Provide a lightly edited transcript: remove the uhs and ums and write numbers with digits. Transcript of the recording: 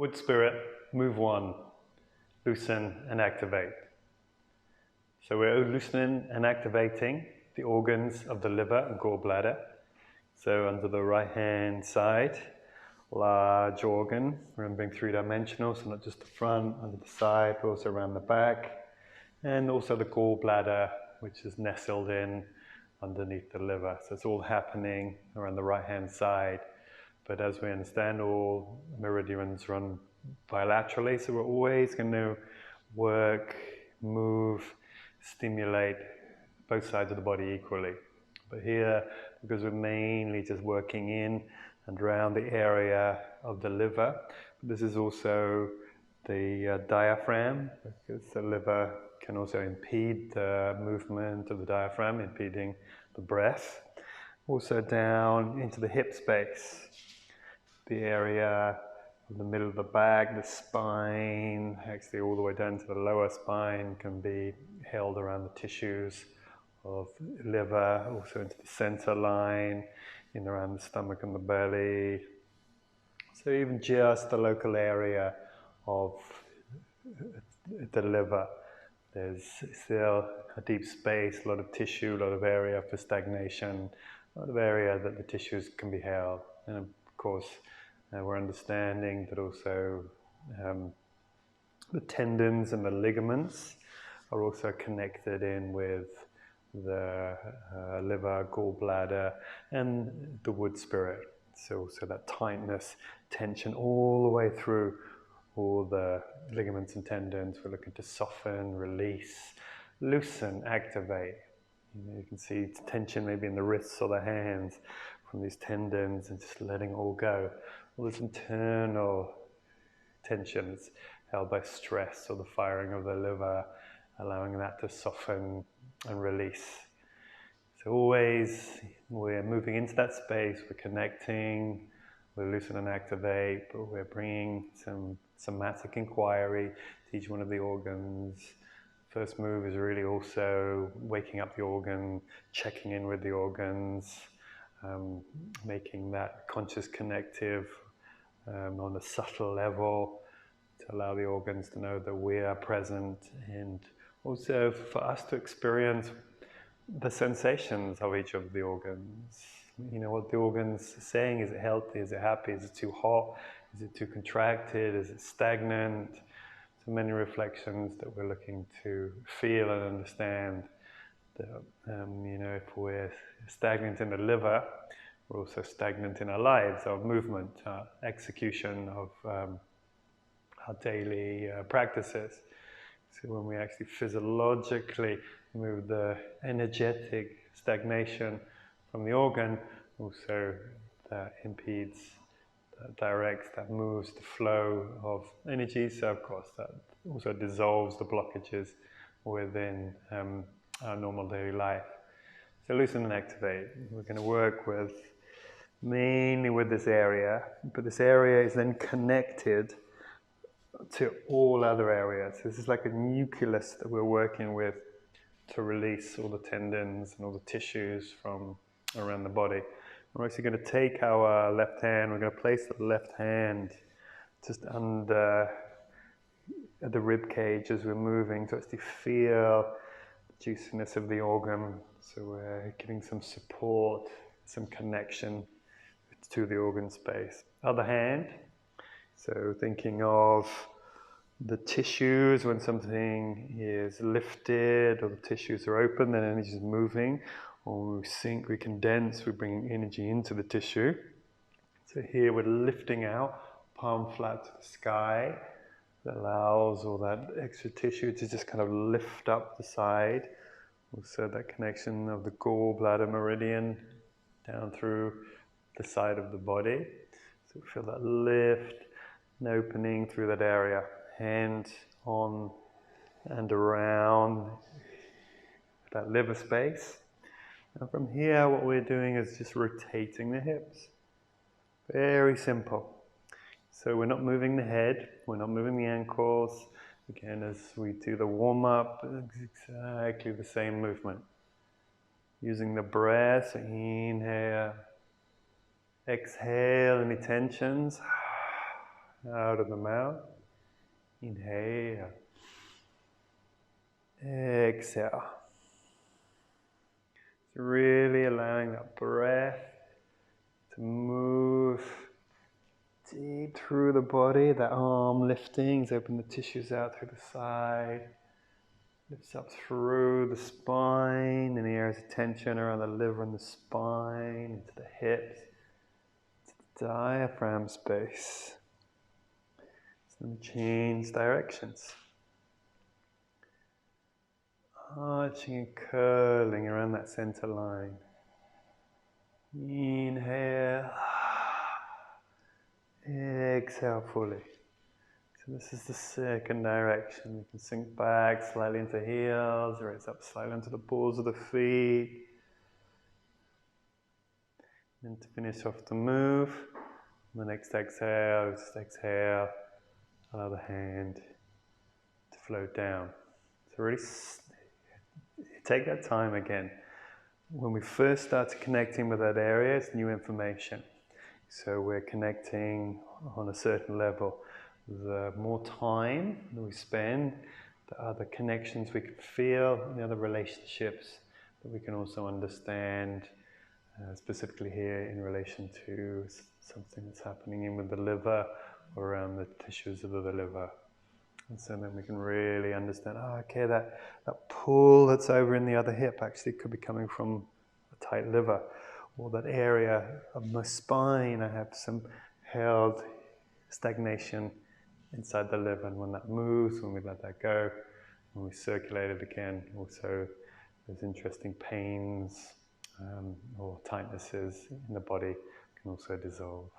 Wood Spirit, move 1, loosen and activate. So we're loosening and activating the organs of the liver and gallbladder. So under the right hand side, large organ, remembering 3-dimensional, so not just the front, under the side, but also around the back. And also the gallbladder, which is nestled in underneath the liver. So it's all happening around the right hand side. But as we understand, all meridians run bilaterally, so we're always going to work, move, stimulate both sides of the body equally. But here, because we're mainly just working in and around the area of the liver, this is also the diaphragm, because the liver can also impede the movement of the diaphragm, impeding the breath. Also down into the hip space, the area of the middle of the back, the spine, actually all the way down to the lower spine can be held around the tissues of the liver, also into the center line, in around the stomach and the belly. So even just the local area of the liver, there's still a deep space, a lot of tissue, a lot of area for stagnation, a lot of area that the tissues can be held. And of course, we're understanding that also the tendons and the ligaments are also connected in with the liver, gallbladder, and the wood spirit. So that tightness, tension all the way through all the ligaments and tendons. We're looking to soften, release, loosen, activate. You can see tension maybe in the wrists or the hands from these tendons, and just letting it all go. All this internal tensions held by stress or the firing of the liver, allowing that to soften and release. So always we're moving into that space, we're connecting, we're loosen and activate, but we're bringing some somatic inquiry to each one of the organs. First move is really also waking up the organ, checking in with the organs, making that conscious connective on a subtle level to allow the organs to know that we are present, and also for us to experience the sensations of each of the organs. You know, what the organ's saying. Is it healthy? Is it happy? Is it too hot? Is it too contracted? Is it stagnant? So many reflections that we're looking to feel and understand. That, you know, if we're stagnant in the liver, we're also stagnant in our lives, our movement, our execution of our daily practices. So when we actually physiologically move the energetic stagnation from the organ, also that impedes, that directs, that moves the flow of energy. So of course that also dissolves the blockages within our normal daily life. So loosen and activate. We're going to work with mainly with this area, but this area is then connected to all other areas. This is like a nucleus that we're working with to release all the tendons and all the tissues from around the body. We're actually going to take our left hand, we're going to place the left hand just under the rib cage as we're moving to actually feel the juiciness of the organ. So we're giving some support, some connection to the organ space. Other hand, so thinking of the tissues when something is lifted or the tissues are open, then energy is moving. Or we sink, we condense, we're bringing energy into the tissue. So here we're lifting out, palm flat to the sky. That allows all that extra tissue to just kind of lift up the side. Also that connection of the gallbladder meridian down through the side of the body. So feel that lift and opening through that area. Hand on and around that liver space. And from here, what we're doing is just rotating the hips. Very simple. So we're not moving the head, we're not moving the ankles. Again, as we do the warm-up, it's exactly the same movement. Using the breath, so inhale, exhale any tensions, out of the mouth. Inhale. Exhale. So really allowing that breath to move deep through the body, that arm lifting, open the tissues out through the side, lifts up through the spine, any areas of tension around the liver and the spine, into the hips, to the diaphragm space. So then we change directions. Arching and curling around that center line. Inhale. Exhale fully. So this is the second direction. We can sink back slightly into heels, raise up slightly into the balls of the feet. And to finish off the move, on the next exhale, just exhale, allow the hand to float down. So really take that time again. When we first start connecting with that area, it's new information. So we're connecting on a certain level. The more time that we spend, the other connections we can feel, the other relationships that we can also understand, specifically here in relation to something that's happening in with the liver or around the tissues of the liver. And so then we can really understand, okay, that pull that's over in the other hip actually could be coming from a tight liver. Or that area of my spine, I have some held stagnation inside the liver. And when that moves, when we let that go, when we circulate it again, also there's interesting pains or tightnesses in the body can also dissolve.